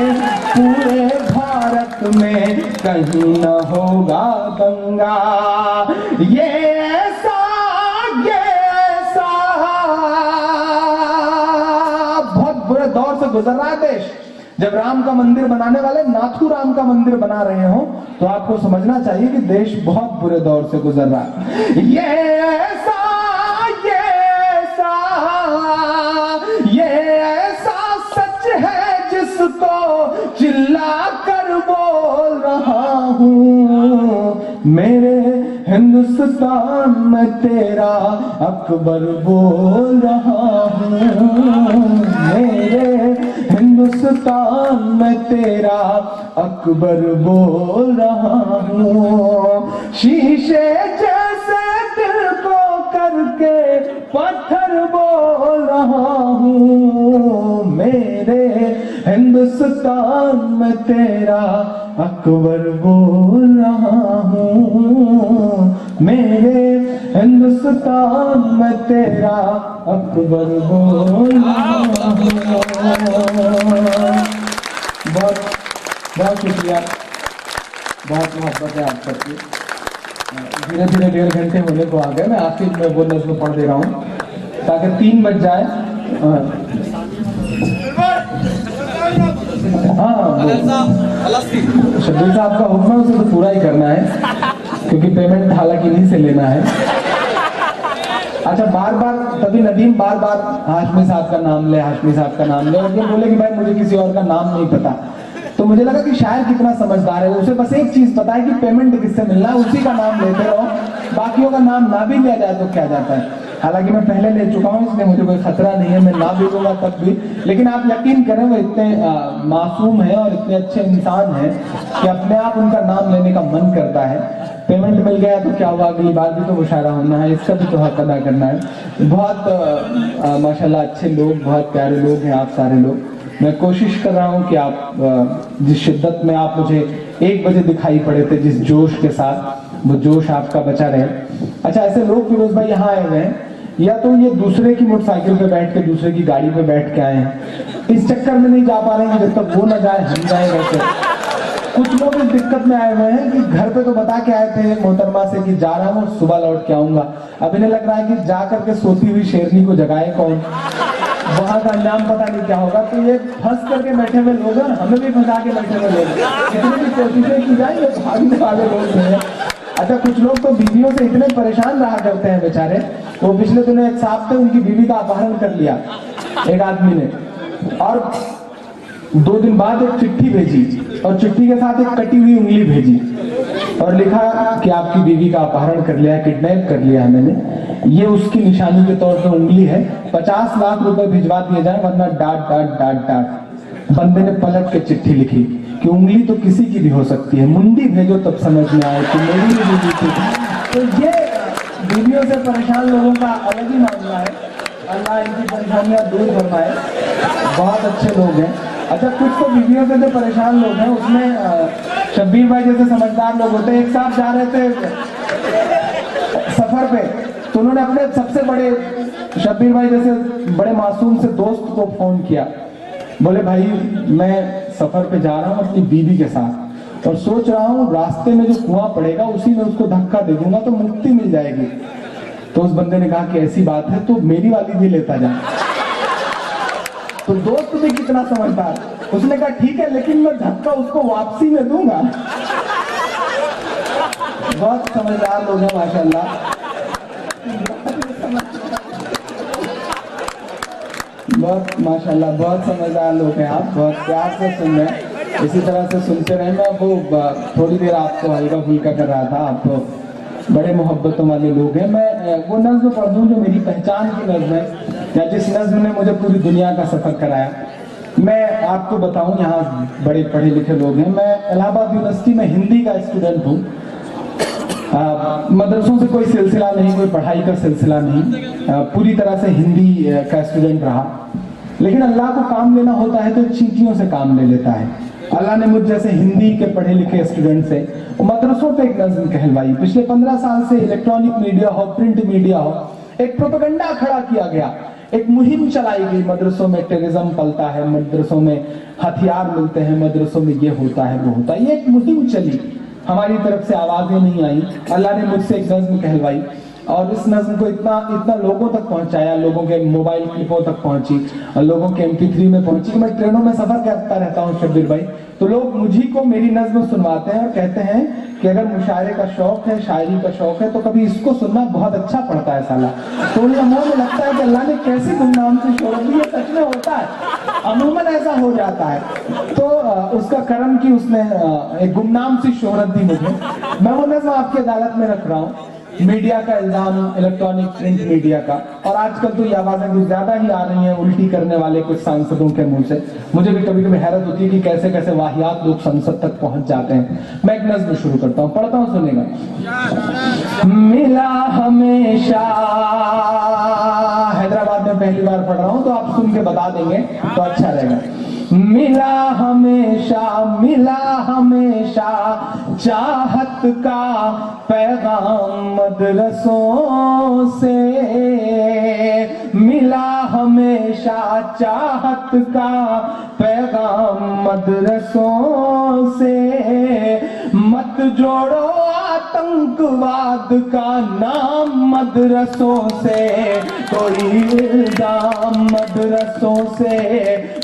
पूरे भारत में कहीं न होगा दंगा। ये ऐसा बहुत बुरे दौर से गुजर रहा है देश। जब राम का मंदिर बनाने वाले नाथू राम का मंदिर बना रहे हो, तो आपको समझना चाहिए कि देश बहुत बुरे दौर से गुजर रहा है। ये ऐसा सच है जिसको चिल्ला कर बोल रहा हूँ, मेरे हिंदुस्तान में तेरा अकबर बोल रहा हूँ, मेरे हिंदुस्तान में तेरा अकबर बोल रहा हूँ। शीशे जैसे दिल को करके पत्थर बोल रहा हूँ, मेरे हिंदुस्तान में तेरा अकबर बोल रहा हूँ, मेरे हिंदुस्तान में तेरा अकबर बोल रहा हूँ। बहुत बहुत शुक्रिया, बहुत मोहब्बत है आप सबकी। धीरे धीरे 1.5 घंटे होने को आ गए। मैं आखिर में वो नज़्म पढ़ दे रहा हूँ ताकि 3 बज जाए। शब्बीर साहब का हुक्म है, उसे तो पूरा ही करना है क्योंकि पेमेंट हालांकि इन्हीं से लेना है। अच्छा, बार बार तभी नदीम बार बार हाशमी साहब का नाम ले, हाशमी साहब का नाम ले, और ये बोले कि भाई मुझे किसी और का नाम नहीं पता। तो मुझे लगा कि शायद कितना समझदार है, उसे बस एक चीज पता है कि पेमेंट किससे मिलना है, उसी का नाम लेते रहो, बाकियों का नाम ना भी लिया जाए तो क्या जाता है। हालांकि मैं पहले ले चुका हूँ, इसलिए मुझे कोई खतरा नहीं है, मैं ना भी लूंगा तब भी। लेकिन आप यकीन करें वो इतने मासूम है और इतने अच्छे इंसान हैं कि अपने आप उनका नाम लेने का मन करता है। पेमेंट मिल गया तो क्या हुआ, अगली बार भी तो मुशायरा होना है, इसका भी तो हक अदा करना है। बहुत माशाल्लाह अच्छे लोग, बहुत प्यारे लोग हैं आप सारे लोग। मैं कोशिश कर रहा हूँ कि आप जिस शिद्दत में आप मुझे 1 बजे दिखाई पड़े थे, जिस जोश के साथ, वो जोश आपका बचा रहे। अच्छा, ऐसे लोग फिरोज भाई यहाँ आए हुए हैं, या तो ये दूसरे की मोटरसाइकिल पे बैठ के, दूसरे की गाड़ी पे बैठ के आए हैं, इस चक्कर में नहीं जा पा रहे हैं जब तक वो ना जाए हम जाए। वैसे कुछ लोग इस दिक्कत में आए हुए हैं कि घर पे तो बता के आए थे मोहतरमा से कि जा रहा हूँ, सुबह लौट के आऊंगा। अब इन्हें लग रहा है कि जा करके सोती हुई शेरनी को जगाए कौन, वहां का अंजाम पता नहीं क्या होगा। तो ये फंस करके बैठे हुए लोग हैं, हमें भी फंसा के बैठे हुए लोग, कितनी भी कोशिशें की जाए ये भागने वाले लोग हैं। अच्छा, कुछ लोग तो बीवियों से इतने परेशान रहा करते हैं बेचारे। वो पिछले दिनों एक साहब थे, उनकी बीवी का अपहरण कर लिया एक आदमी ने, और 2 दिन बाद एक चिट्ठी भेजी, और चिट्ठी के साथ एक कटी हुई उंगली भेजी, और लिखा कि आपकी बीवी का अपहरण कर लिया, किडनैप कर लिया है मैंने, ये उसकी निशानी के तौर पर उंगली है, 50 लाख रुपए भिजवा दिए जाए वरना डांट डांट डांट डांट। बंदे ने पलट के चिट्ठी लिखी कि उंगली तो किसी की भी हो सकती है, मुंडी भेजो तब समझ में आए कि मेरी भी बीवी थी। तो ये बीवियों से परेशान लोगों का अलग ही मामला है। अल्लाह इनकी परेशानियां दूर फरमाए, बहुत अच्छे लोग हैं। अच्छा, कुछ तो वीडियो से जो परेशान लोग हैं उसमें शब्बीर भाई जैसे समझदार लोग होते हैं। एक साथ जा रहे थे सफर पे, तो उन्होंने अपने सबसे बड़े शब्बीर भाई जैसे बड़े मासूम से दोस्त को फोन किया, बोले भाई मैं सफर पे जा रहा हूँ अपनी बीवी के साथ और सोच रहा हूँ रास्ते में जो कुआं पड़ेगा उसी में उसको धक्का दे दूंगा तो मुक्ति मिल जाएगी। तो उस बंदे ने कहा कि ऐसी बात है तो मेरी वाली भी लेता जा। तो दोस्त भी कितना समझदार, उसने कहा ठीक है लेकिन मैं धक्का उसको वापसी में दूंगा। बहुत समझदार लोग हैं माशाल्लाह, बहुत माशाल्लाह, बहुत समझदार लोग हैं आप, बहुत प्यार से सुन रहे हैं, इसी तरह से सुनते रहे। मैं वो थोड़ी देर आपको हल्का फुल्का कर रहा था, आप तो बड़े मोहब्बतों वाले लोग हैं। मैं वो नज्म पढ़ दूं जो मेरी पहचान की नज्म है, या जिस नज्म ने मुझे पूरी दुनिया का सफर कराया। मैं आपको बताऊं, यहाँ बड़े पढ़े लिखे लोग हैं, मैं इलाहाबाद यूनिवर्सिटी में हिंदी का स्टूडेंट हूँ। मदरसों से कोई सिलसिला नहीं, कोई पढ़ाई का सिलसिला नहीं, पूरी तरह से हिंदी का स्टूडेंट रहा। लेकिन अल्लाह को काम लेना होता है तो चींटियों से काम ले लेता है। अल्लाह ने मुझ जैसे हिंदी के पढ़े लिखे स्टूडेंट से मदरसों पे एक नज़्म कहलवाई। पिछले 15 साल से इलेक्ट्रॉनिक मीडिया हो, प्रिंट मीडिया हो, एक प्रोपेगेंडा खड़ा किया गया, एक मुहिम चलाई गई। मदरसों में टेररिज्म पलता है, मदरसों में हथियार मिलते हैं, मदरसों में ये होता है वो होता है, ये एक मुहिम चली। हमारी तरफ से आवाजें नहीं आई, अल्लाह ने मुझसे एक नज़्म कहलवाई और इस नज़्म को इतना इतना लोगों तक पहुंचाया, लोगों के मोबाइल क्लिपों तक पहुंची, लोगों के MP3 में पहुंची। मैं ट्रेनों में सफर करता रहता हूँ शब्बीर भाई, तो लोग मुझी को मेरी नज़्म सुनवाते हैं और कहते हैं कि अगर मुशायरे का शौक है, शायरी का शौक है तो कभी इसको सुनना बहुत अच्छा पड़ता है साला। तो उन लम्हों में लगता है कि अल्लाह ने कैसी गुमनाम से शोहरत दी है। सच में होता है, अमूमन ऐसा हो जाता है। तो उसका करम की उसने एक गुमनाम सी शोहरत दी मुझे। मैं वो नज़्म आपकी अदालत में रख रहा हूँ। मीडिया का इल्जाम, इलेक्ट्रॉनिक प्रिंट मीडिया का, और आजकल तो ये आवाजें कुछ ज्यादा ही आ रही हैं उल्टी करने वाले कुछ सांसदों के मुंह से। मुझे भी कभी कभी हैरत होती है कि कैसे कैसे वाहियात लोग संसद तक पहुंच जाते हैं। मैं एक नज़्म शुरू करता हूँ, पढ़ता हूँ, सुनेगा। मिला हमेशा, हैदराबाद में पहली बार पढ़ रहा हूँ तो आप सुन के बता देंगे तो अच्छा रहेगा। मिला हमेशा, मिला हमेशा चाहत का पैगाम मदरसों से, मिला हमेशा चाहत का पैगाम मदरसों से। मत जोड़ो आतंकवाद का नाम मदरसों से, कोई इल्जाम मदरसों से,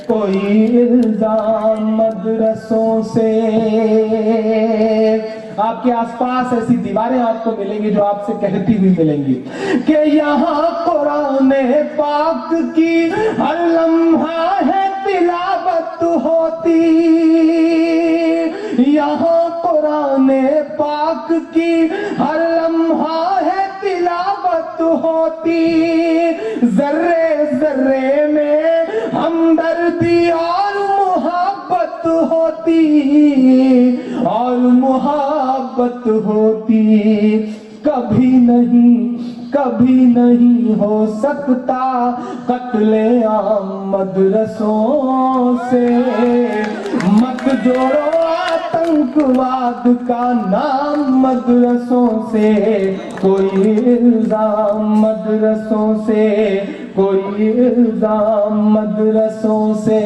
कोई इल्जाम मदरसों से। आपके आसपास ऐसी दीवारें आपको मिलेंगी जो आपसे कहती हुई मिलेंगी कि यहाँ कुरान पाक की हर लम्हा है तिलावत होती, यहाँ कुरान पाक की हर लम्हा है तिलावत होती। जर्रे जर्रे में हमदर्दी और मोहब्बत होती, और मोहब्बत होती। कभी नहीं, कभी नहीं हो सकता कत्ले आम मदरसों से। मत जोड़ो आतंकवाद का नाम मदरसों से, कोई इल्जाम मदरसों से, कोई इल्जाम मदरसों से।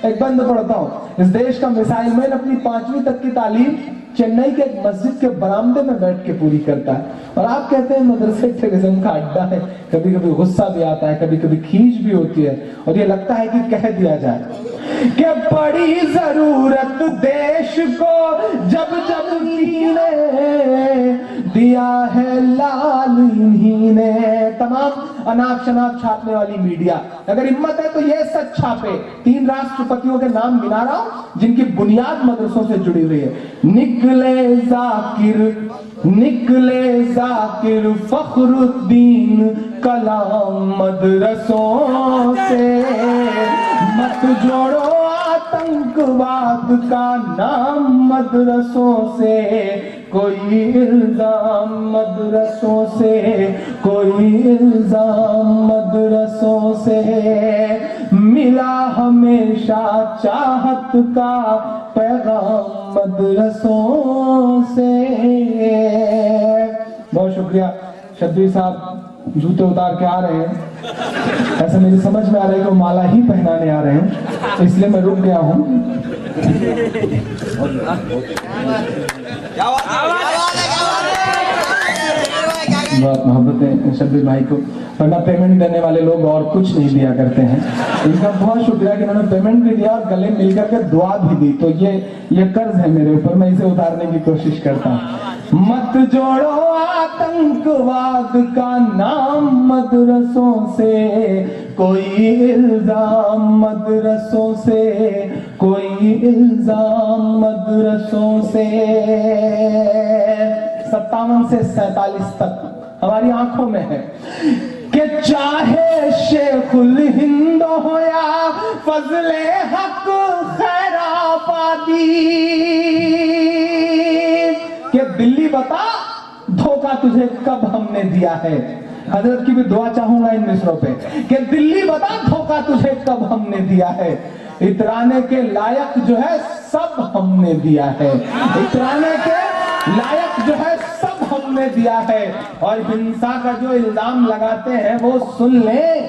एक बंद पढ़ता हूं। इस देश का मिसाइल मैन अपनी 5वीं तक की तालीम चेन्नई के एक मस्जिद के बरामदे में बैठ के पूरी करता है, और आप कहते हैं मदरसे टेररिज्म का अड्डा है। कभी कभी गुस्सा भी आता है, कभी कभी खींच भी होती है, और ये लगता है कि कह दिया जाए कि बड़ी जरूरत देश को जब जब कीने दिया है लाल इन्हीं ने। तमाम अनाप शनाप छापने वाली मीडिया, अगर हिम्मत है तो ये सच छापे। 3 राष्ट्रपतियों के नाम गिना रहा हूं जिनकी बुनियाद मदरसों से जुड़ी हुई है। निकले जाकिर, निकले जाकिर फखरुद्दीन कलाम मदरसों से। मत जोड़ो आतंक आतंकवाद का नाम मदरसों से, कोई इल्जाम मदरसों से, कोई इल्जाम मदरसों से, मिला हमेशा चाहत का पैगाम मदरसों से। बहुत शुक्रिया। शब्बीर साहब जूते उतार के आ रहे हैं, ऐसा मेरी समझ में आ रहा है कि वो माला ही पहनाने आ रहे हैं, इसलिए मैं रुक गया हूं। बहुत मोहब्बत है शब्बीर भाई को, वरना पेमेंट देने वाले लोग और कुछ नहीं दिया करते हैं। इनका बहुत शुक्रिया कि उन्होंने पेमेंट भी दिया और गले मिलकर के दुआ भी दी, तो ये कर्ज है मेरे ऊपर, मैं इसे उतारने की कोशिश करता हूँ। मत जोड़ो आतंकवाद का नाम मदरसों से, कोई इल्जाम मदरसों से, कोई इल्जाम मदरसों से। 57 से 47 तक हमारी आंखों में है कि चाहे शेखुल हिंद हो या फजले हक खैराबादी, कि दिल्ली बता धोखा तुझे कब हमने दिया है। हजरत की भी दुआ चाहूंगा इन मिसरों पे कि दिल्ली बता धोखा तुझे कब हमने दिया है। इतराने के लायक जो है सब हमने दिया है, इतराने के लायक जो है सब हमने दिया है। और हिंसा का जो इल्जाम लगाते हैं वो सुन ले,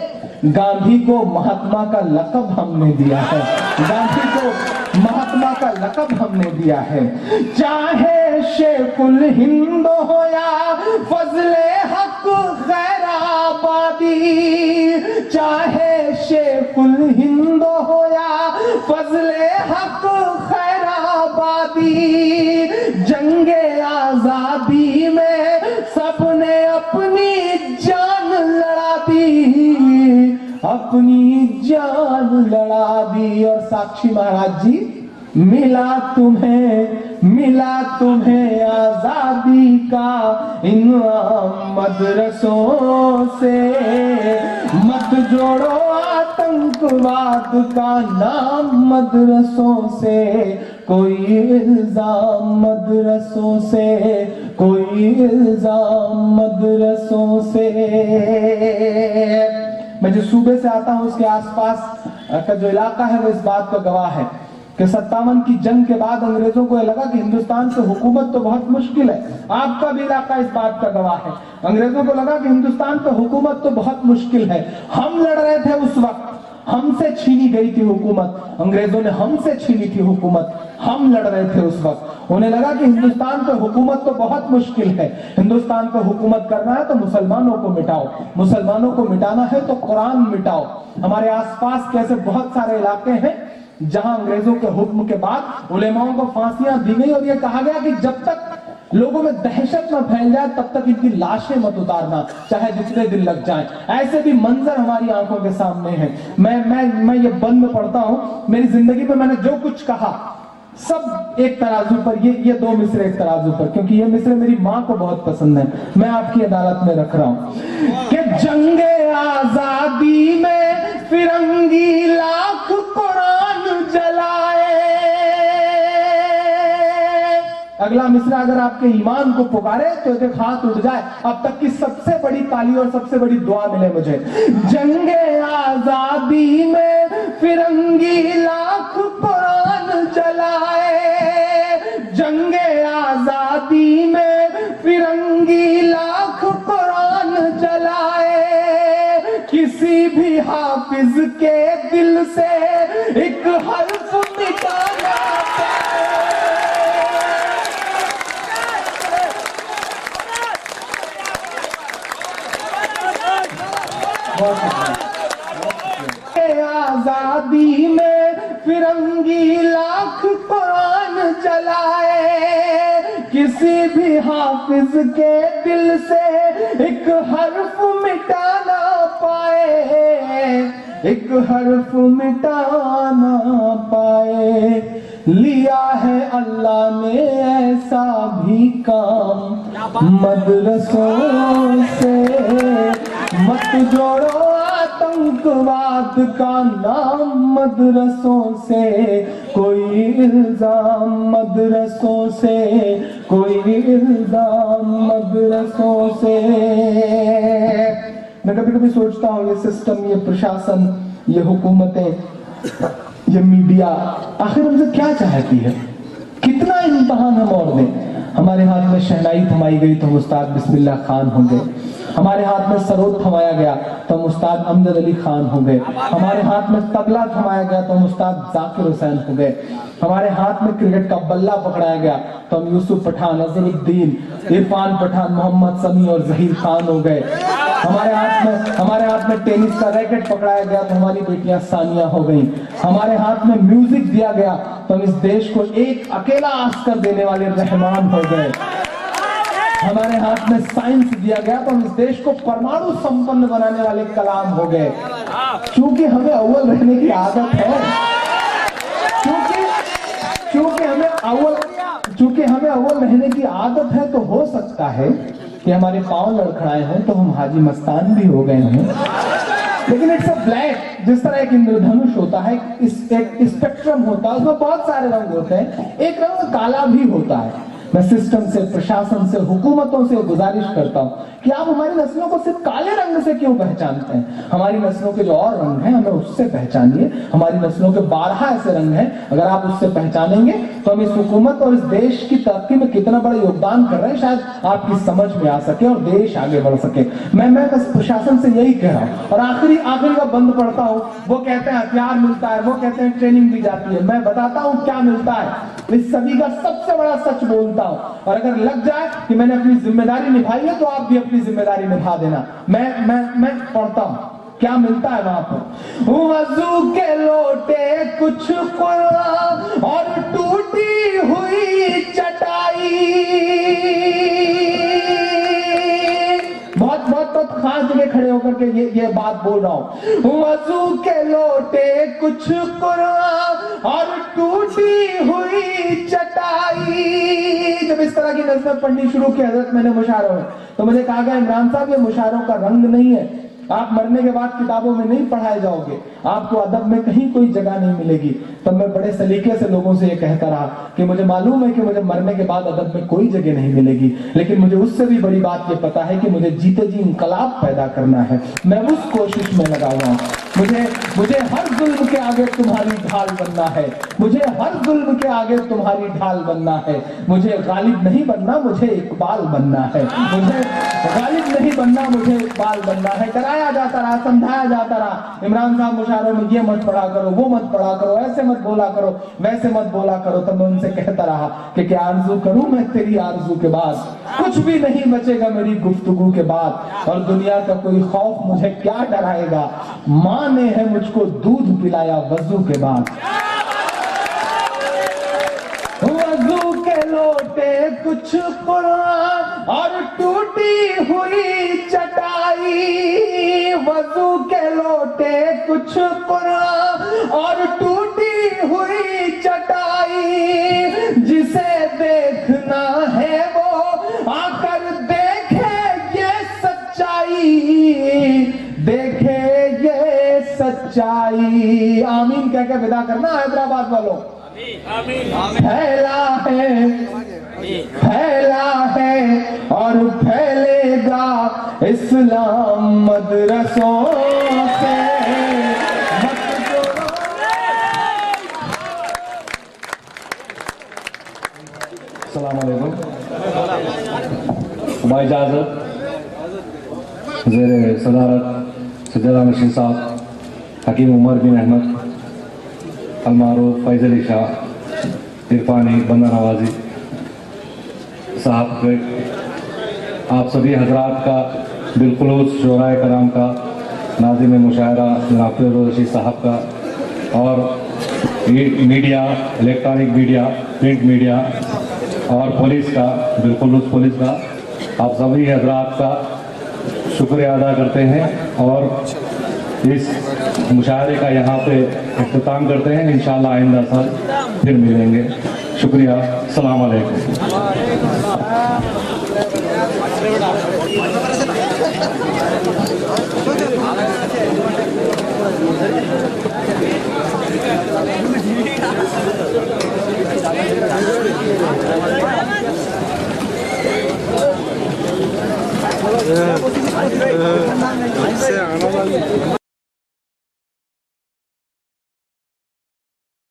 गांधी को महात्मा का लक़ब हमने दिया है, गांधी को महात्मा का लक़ब हमने दिया है। चाहे शेखुल हिंद हो या फजले हक खैराबादी, चाहे शेखुल हिंद हो या फजले हक खैराबादी, जंगे आजादी में सबने अपनी जान लड़ा दी, अपनी जान लड़ा दी। और साक्षी महाराज जी, मिला तुम्हें आजादी का इनाम मदरसों से। मत जोड़ो आतंकवाद का नाम मदरसों से, कोई इल्जाम मदरसों से, कोई इल्जाम मदरसों से। मैं जिस सूबे से आता हूं उसके आसपास का जो इलाका है वो इस बात का गवाह है कि 57 की जंग के बाद अंग्रेजों को लगा कि हिंदुस्तान से हुकूमत तो बहुत मुश्किल है। आपका भी इलाका इस बात का गवाह है। अंग्रेजों को लगा कि हिंदुस्तान पे हुकूमत तो बहुत मुश्किल है। हम लड़ रहे थे उस वक्त, हमसे छीनी गई थी हुकूमत, अंग्रेजों ने हमसे छीनी थी हुकूमत, हम लड़ रहे थे उस वक्त। उन्हें लगा कि हिंदुस्तान पे हुकूमत तो बहुत मुश्किल है, हिंदुस्तान पे हुकूमत करना है तो मुसलमानों को मिटाओ, मुसलमानों को मिटाना है तो कुरान मिटाओ। हमारे आसपास के ऐसे बहुत सारे इलाके हैं जहां अंग्रेजों के हुक्म के बाद उलेमाओं को फांसियां दी गई और यह कहा गया कि जब तक लोगों में दहशत न फैल जाए तब तक इनकी लाशें मत उतारना, चाहे जितने दिन लग जाएं। ऐसे भी मंजर हमारी आंखों के सामने है। मैं ये बंद में पढ़ता हूं, मेरी जिंदगी में मैंने जो कुछ कहा सब एक तराजू पर, ये 2 मिसरे एक तराजू पर, क्योंकि ये मिसरे मेरी माँ को बहुत पसंद है, मैं आपकी अदालत में रख रहा हूं कि जंगे आजादी में फिरंगी लाख कुरान जलाए। अगला मिसरा अगर आपके ईमान को पुकारे तो एक हाथ उठ जाए, अब तक की सबसे बड़ी ताली और सबसे बड़ी दुआ मिले मुझे। जंगे आजादी में फिरंगी लाख कुरान जलाए, जंगे आजादी में फिरंगी लाख कुरान जलाए, किसी भी हाफिज के दिल से एक हर्फ मिटाना आजादी में फिरंगी लाख कुरान जलाए, किसी भी हाफिज के दिल से एक हर्फ मिटाना पाए, एक हर्फ मिटाना पाए। लिया है अल्लाह ने ऐसा भी काम मदरसों से। मत जोड़ो आतंक बात का नाम मदरसों से कोई इल्जाम, मदरसों से कोई इल्जाम, मदरसों से। मैं कभी कभी सोचता हूँ ये सिस्टम, ये प्रशासन, ये हुकूमतें, ये मीडिया आखिर हमसे क्या चाहती है? कितना इम्तिहान हम और दें? हमारे हाथ में शहनाई थमाई गई तो हम उस्ताद बिस्मिल्लाह खान होंगे, हमारे हाथ में सरोद थमाया गया तो हम उस्ताद अमजद अली खान हो गए, हमारे हाथ में तबला थमाया गया तो हम उस्ताद जाकिर हुसैन हो गए, हमारे हाथ में क्रिकेट का बल्ला पकड़ाया गया तो हम यूसुफ पठान, अजहरुद्दीन, इरफान पठान, मोहम्मद समी और जहीर खान हो गए, हमारे हाथ में टेनिस का रैकेट पकड़ाया गया तो हमारी बेटियां सानिया हो गई, हमारे हाथ में म्यूजिक दिया गया तो हम इस देश को एक अकेला ऑस्कर देने वाले रहमान हो गए, हमारे हाथ में साइंस दिया गया तो हम इस देश को परमाणु संपन्न बनाने वाले कलाम हो गए। क्योंकि हमें अव्वल रहने की आदत है, क्योंकि हमें अव्वल रहने की आदत है, तो हो सकता है कि हमारे पांव लड़खड़ाए हों तो हम हाजी मस्तान भी हो गए हों। लेकिन इट्स अ ब्लैक, जिस तरह एक इंद्रधनुष होता है, एक स्पेक्ट्रम होता है, उसमें बहुत सारे रंग होते हैं, एक रंग काला भी होता है। मैं सिस्टम से, प्रशासन से, हुकूमतों से गुजारिश करता हूं कि आप हमारी नस्लों को सिर्फ काले रंग से क्यों पहचानते हैं? हमारी नस्लों के जो और रंग हैं हमें उससे पहचानिए। हमारी नस्लों के 12 ऐसे रंग हैं, अगर आप उससे पहचानेंगे तो हम इस हुकूमत और इस देश की तरक्की में कितना बड़ा योगदान कर रहे हैं शायद आपकी समझ में आ सके और देश आगे बढ़ सके। मैं बस प्रशासन से यही कह रहा हूं। और आखिरी का बंद पड़ता हूं, वो कहते हैं हथियार मिलता है, वो कहते हैं ट्रेनिंग दी जाती है। मैं बताता हूं क्या मिलता है। इस सदी का सबसे बड़ा सच बोलता हूं, और अगर लग जाए कि मैंने अपनी जिम्मेदारी निभाई है तो आप भी अपनी जिम्मेदारी निभा देना। मैं पढ़ता हूं क्या मिलता है वहां पर। वजू के लोटे कुछ कुरान और टूटी हुई चटाई। बहुत खास जगह खड़े होकर के ये बात बोल रहा हूं। वजू के लोटे कुछ कुरान और टूटी हुई चटाई। जब इस तरह की नज़्में पढ़नी शुरू की हजरत मैंने मुशायरों में, तो मुझे कहा गया इमरान साहब ये मुशायरों का रंग नहीं है, आप मरने के बाद किताबों में नहीं पढ़ाए जाओगे, आपको अदब में कहीं कोई जगह नहीं मिलेगी। तब मैं बड़े सलीके से लोगों से ये कहता रहा कि मुझे मालूम है कि मुझे मरने के बाद अदब में कोई जगह नहीं मिलेगी, लेकिन मुझे उससे भी बड़ी बात ये पता है कि मुझे जीते जी इंकलाब पैदा करना है। मैं उस कोशिश में लगा हुआ हूं। मुझे हर जुल्म के आगे तुम्हारी ढाल बनना है, मुझे हर जुल्म के आगे तुम्हारी ढाल बनना है। मुझे गालिब नहीं बनना, मुझे इकबाल बनना है। मुझे गालिब नहीं बनना, मुझे इकबाल बनना है। कराया जाता रहा, समझाया जाता रहा, इमरान साहब मुशायरों में ये मत पढ़ा करो, वो मत पढ़ा करो, ऐसे मत बोला करो, वैसे मत बोला करो। तब मैं उनसे कहता रहा कि क्या आरज़ू करूं मैं तेरी आरज़ू के बाद, कुछ भी नहीं बचेगा मेरी गुफ्तगू के बाद, और दुनिया का कोई खौफ मुझे क्या डराएगा। माँ ने है मुझको दूध पिलाया वजू के बाद। वजू के लोटे कुछ कुरान और टूटी हुई चटाई। वजू के लोटे कुछ कुरान और टूटी हुई चटाई। जिसे देखना है वो आकर देखे ये सच्चाई, देखे ये सच्चाई। आमीन कह के विदा करना हैदराबाद वालों। फैला है और फैलेगा इस्लाम मदरसों से। अस्सलाम वालेकुम। इजाजत ज़ेरे सदारत सज्जदा नशीन साहब, हकीम उमर बिन अहमद, अलमारूफ फैज़ अली शाह इरफानी बंदा नवाजी साहब, आप सभी हजरात का बिलखुलूस शोराए कराम का, नाज़िम मुशायरा जनाब फ़िरोज़ रशीद साहब का, और media, electronic media, print media और पुलिस का, बिलखुलूस पुलिस का, आप सभी हजरात का शुक्रिया अदा करते हैं और इस मुशायरे का यहाँ पे इख्तिताम करते हैं। इंशाअल्लाह आइंदा साल फिर मिलेंगे। शुक्रिया। अस्सलाम वालेकुम।